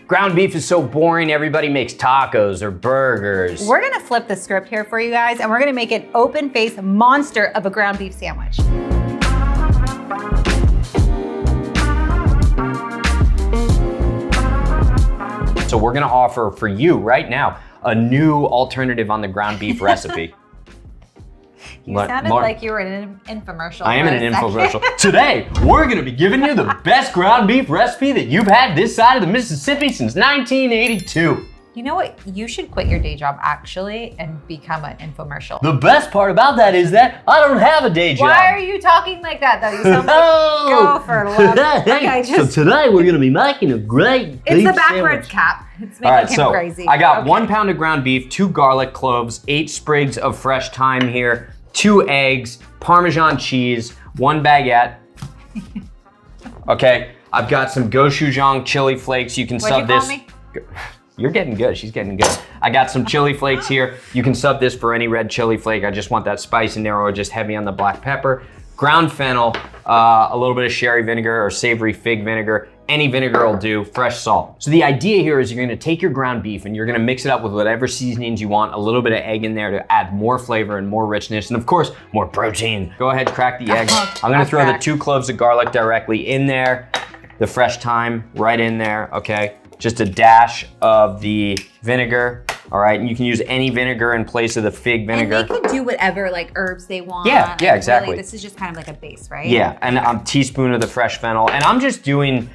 Ground beef is so boring, everybody makes tacos or burgers. We're gonna flip the script here for you guys, and we're gonna make an open-faced monster of a ground beef sandwich. So we're gonna offer for you right now a new alternative on the ground beef recipe. You sounded like you were in an infomercial. I am in an infomercial. Today, we're gonna be giving you the best ground beef recipe that you've had this side of the Mississippi since 1982. You know what? You should quit your day job actually and become an infomercial. The best part about that is that I don't have a day job. Why are you talking like that though? You sound like go for love. Okay, so today we're gonna be making a great It's beef the backwards sandwich. cap. It's making him crazy. I got 1 pound of ground beef, 2 garlic cloves, 8 sprigs of fresh thyme here, 2 eggs, Parmesan cheese, 1 baguette. Okay, I've got some gochujang chili flakes. You can sub this. What'd you call me? You're getting good, she's getting good. I got some chili flakes here. You can sub this for any red chili flake. I just want that spice in there or just heavy on the black pepper. Ground fennel, a little bit of sherry vinegar or savory fig vinegar. Any vinegar will do, fresh salt. So the idea here is you're gonna take your ground beef and you're gonna mix it up with whatever seasonings you want, a little bit of egg in there to add more flavor and more richness, and of course, more protein. Go ahead, crack the egg. I'm gonna throw the 2 cloves of garlic directly in there, the fresh thyme right in there, okay? Just a dash of the vinegar, all right? And you can use any vinegar in place of the fig vinegar. And they can do whatever like herbs they want. Yeah, exactly. Really, this is just kind of like a base, right? Yeah, and a teaspoon of the fresh fennel. And I'm just doing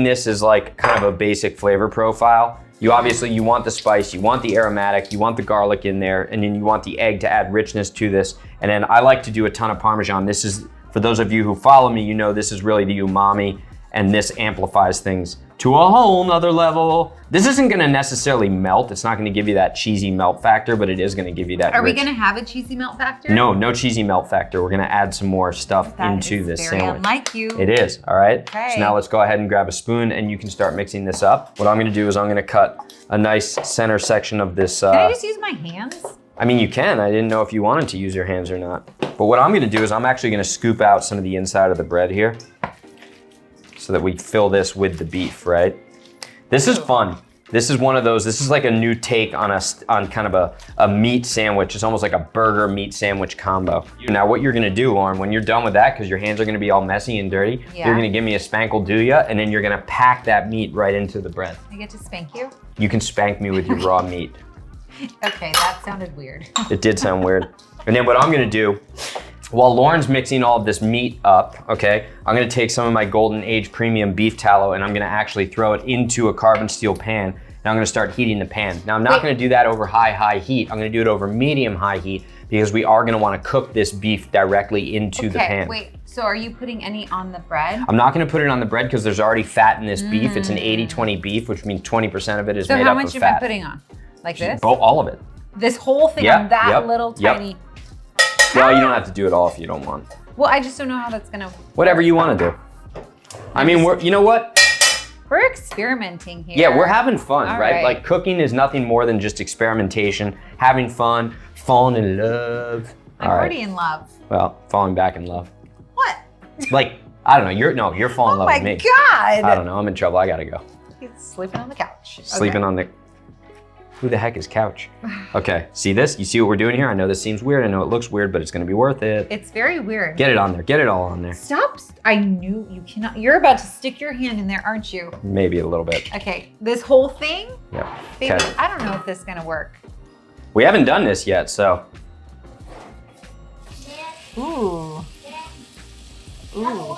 this as like kind of a basic flavor profile. You obviously, you want the spice, you want the aromatic, you want the garlic in there, and then you want the egg to add richness to this. And then I like to do a ton of Parmesan. This is, for those of you who follow me, you know this is really the umami, and this amplifies things to a whole nother level. This isn't gonna necessarily melt. It's not gonna give you that cheesy melt factor, but it is gonna give you that Are we gonna have a cheesy melt factor? No, no cheesy melt factor. We're gonna add some more stuff into this sandwich. Very unlike you. It is, all right? Okay. So now let's go ahead and grab a spoon and you can start mixing this up. What I'm gonna do is I'm gonna cut a nice center section of this. Can I just use my hands? I mean, you can. I didn't know if you wanted to use your hands or not. But what I'm gonna do is I'm actually gonna scoop out some of the inside of the bread here so that we fill this with the beef, right? This is fun. This is one of those, this is like a new take on kind of a meat sandwich. It's almost like a burger meat sandwich combo. Now what you're gonna do, Lauren, when you're done with that, because your hands are gonna be all messy and dirty, you're gonna give me a spankle do ya, and then you're gonna pack that meat right into the bread. I get to spank you? You can spank me with your raw meat. Okay, that sounded weird. It did sound weird. And then what I'm gonna do, while Lauren's mixing all of this meat up, okay, I'm gonna take some of my Golden Age Premium beef tallow and I'm gonna actually throw it into a carbon steel pan, and I'm gonna start heating the pan. Now I'm not gonna do that over high heat. I'm gonna do it over medium-high heat because we are gonna wanna cook this beef directly into the pan. Wait, so are you putting any on the bread? I'm not gonna put it on the bread because there's already fat in this beef. It's an 80-20 beef, which means 20% of it is made up of fat. So how much am I putting on? Like this? All of it. This whole thing on that little tiny... Well, you don't have to do it all if you don't want. Well, I just don't know how that's gonna... Whatever you wanna do. I mean, you know what? We're experimenting here. Yeah, we're having fun, All right? Like cooking is nothing more than just experimentation, having fun, falling in love. I'm already in love. Well, falling back in love. What? Like, I don't know, you're falling in love with me. Oh my God. I don't know, I'm in trouble, I gotta go. He's sleeping on the couch. Sleeping on the, who the heck is couch? Okay, see this? You see what we're doing here? I know this seems weird, I know it looks weird, but it's gonna be worth it. It's very weird. Get it on there, get it all on there. Stop, I knew you cannot, you're about to stick your hand in there, aren't you? Maybe a little bit. Okay, this whole thing? Yeah. Baby, I don't know if this is gonna work. We haven't done this yet, so. Ooh. Ooh.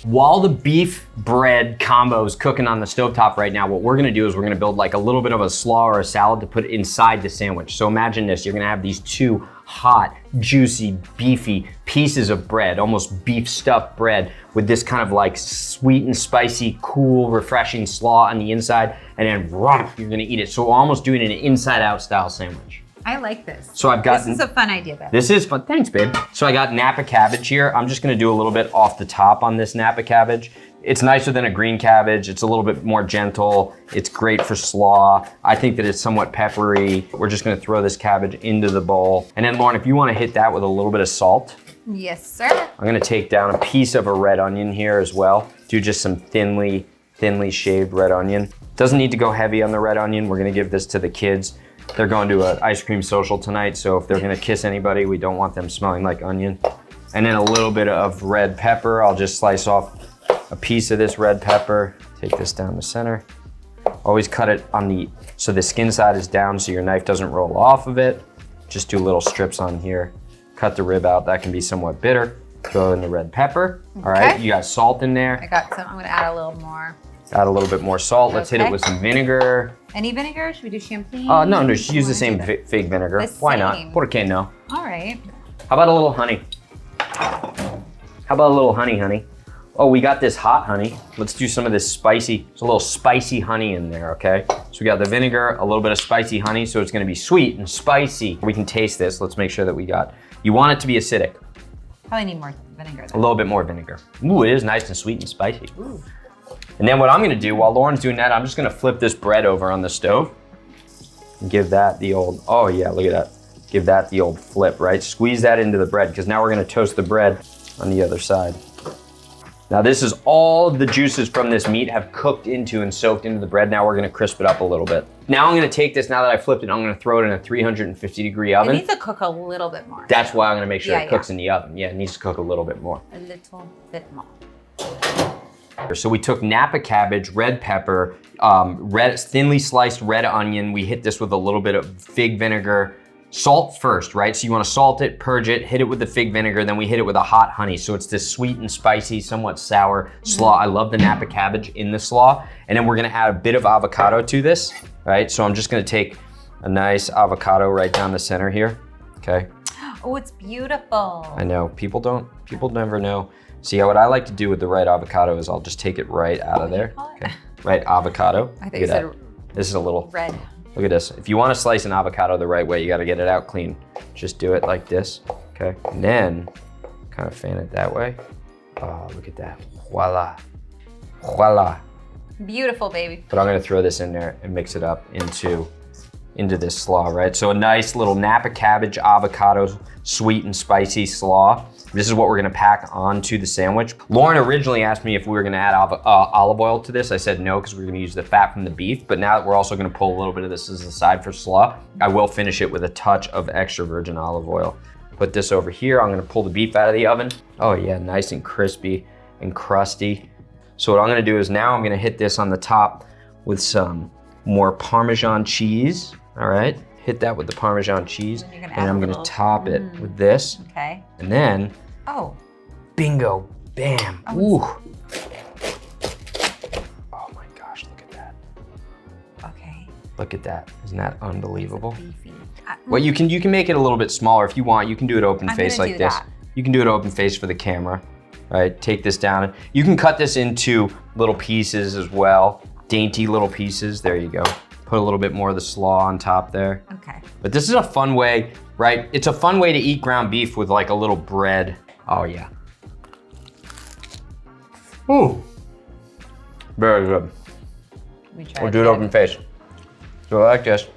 While the beef bread combo is cooking on the stovetop right now, what we're gonna do is we're gonna build like a little bit of a slaw or a salad to put inside the sandwich. So imagine this, you're gonna have these 2 hot, juicy, beefy pieces of bread, almost beef stuffed bread with this kind of like sweet and spicy, cool, refreshing slaw on the inside, and then you're gonna eat it. So we're almost doing an inside out style sandwich. I like this. So I've got. This is a fun idea, babe. This is fun, thanks babe. So I got Napa cabbage here. I'm just gonna do a little bit off the top on this Napa cabbage. It's nicer than a green cabbage. It's a little bit more gentle. It's great for slaw. I think that it's somewhat peppery. We're just gonna throw this cabbage into the bowl. And then Lauren, if you wanna hit that with a little bit of salt. Yes, sir. I'm gonna take down a piece of a red onion here as well. Do just some thinly thinly shaved red onion. Doesn't need to go heavy on the red onion. We're gonna give this to the kids. They're going to an ice cream social tonight, so if they're gonna kiss anybody, we don't want them smelling like onion. And then a little bit of red pepper. I'll just slice off a piece of this red pepper. Take this down the center. Always cut it on so the skin side is down so your knife doesn't roll off of it. Just do little strips on here. Cut the rib out, that can be somewhat bitter. Throw in the red pepper. All right, you got salt in there. I got some, I'm gonna add a little more. Add a little bit more salt. Let's hit it with some vinegar. Any vinegar? Should we do champagne? No, just use the same fig vinegar. Why not? Por qué no? All right. How about a little honey? How about a little honey? Oh, we got this hot honey. Let's do some of this spicy. There's a little spicy honey in there, okay? So we got the vinegar, a little bit of spicy honey, so it's gonna be sweet and spicy. We can taste this. Let's make sure that you want it to be acidic. Probably need more vinegar though. A little bit more vinegar. Ooh, it is nice and sweet and spicy. Ooh. And then what I'm gonna do, while Lauren's doing that, I'm just gonna flip this bread over on the stove and give that the old, oh yeah, look at that. Give that the old flip, right? Squeeze that into the bread, because now we're gonna toast the bread on the other side. Now this is all the juices from this meat have cooked into and soaked into the bread. Now we're gonna crisp it up a little bit. Now I'm gonna take this, now that I flipped it, I'm gonna throw it in a 350-degree oven. It needs to cook a little bit more. That's why I'm gonna make sure it cooks in the oven. Yeah, it needs to cook a little bit more. A little bit more. So we took Napa cabbage, red pepper, thinly sliced red onion. We hit this with a little bit of fig vinegar. Salt first, right? So you wanna salt it, purge it, hit it with the fig vinegar, then we hit it with a hot honey. So it's this sweet and spicy, somewhat sour slaw. I love the Napa cabbage in the slaw. And then we're gonna add a bit of avocado to this, right? So I'm just gonna take a nice avocado right down the center here, okay? Oh, it's beautiful. I know, people never know. See, what I like to do with the right avocado is I'll just take it right out of there. Okay. Right avocado. I think you said this is a little red. Look at this. If you want to slice an avocado the right way, you got to get it out clean. Just do it like this, okay? And then kind of fan it that way. Oh, look at that. Voila. Voila. Beautiful, baby. But I'm going to throw this in there and mix it up into this slaw, right? So a nice little Napa cabbage, avocado, sweet and spicy slaw. This is what we're gonna pack onto the sandwich. Lauren originally asked me if we were gonna add olive oil to this. I said no, because we're gonna use the fat from the beef, but now we're also gonna pull a little bit of this as a side for slaw. I will finish it with a touch of extra virgin olive oil. Put this over here. I'm gonna pull the beef out of the oven. Oh yeah, nice and crispy and crusty. So what I'm gonna do is now I'm gonna hit this on the top with some more Parmesan cheese, all right? Hit that with the Parmesan cheese, and I'm gonna top it with this. Okay. And then, bingo, bam, ooh. Oh my gosh, look at that. Okay. Look at that, isn't that unbelievable? Beefy. Well, you can make it a little bit smaller if you want. You can do it open face like this. You can do it open face for the camera, right? Take this down. You can cut this into little pieces as well. Dainty little pieces, there you go. Put a little bit more of the slaw on top there. Okay. But this is a fun way, right? It's a fun way to eat ground beef with like a little bread. Oh yeah. Ooh. Very good. We'll do it open face. So like this.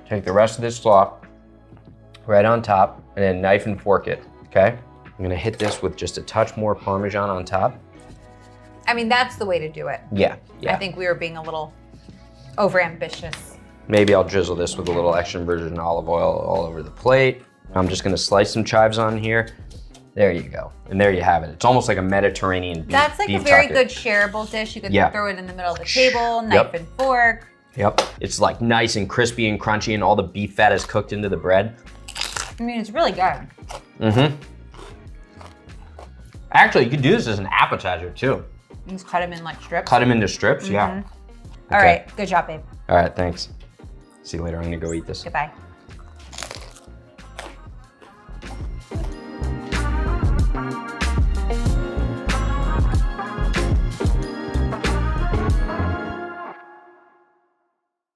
Take the rest of this slaw right on top and then knife and fork it, okay? I'm gonna hit this with just a touch more Parmesan on top. I mean, that's the way to do it. Yeah, yeah. I think we were being a little overambitious. Maybe I'll drizzle this with a little extra virgin olive oil all over the plate. I'm just gonna slice some chives on here. There you go. And there you have it. It's almost like a Mediterranean beef. That's like a very good shareable dish. You could throw it in the middle of the table, knife and fork. Yep. It's like nice and crispy and crunchy and all the beef fat is cooked into the bread. I mean, it's really good. Mm-hmm. Actually, you could do this as an appetizer too. You just cut them in like strips. Cut them into strips, yeah. All right, good job, babe. All right, thanks. See you later, I'm gonna go eat this. Goodbye.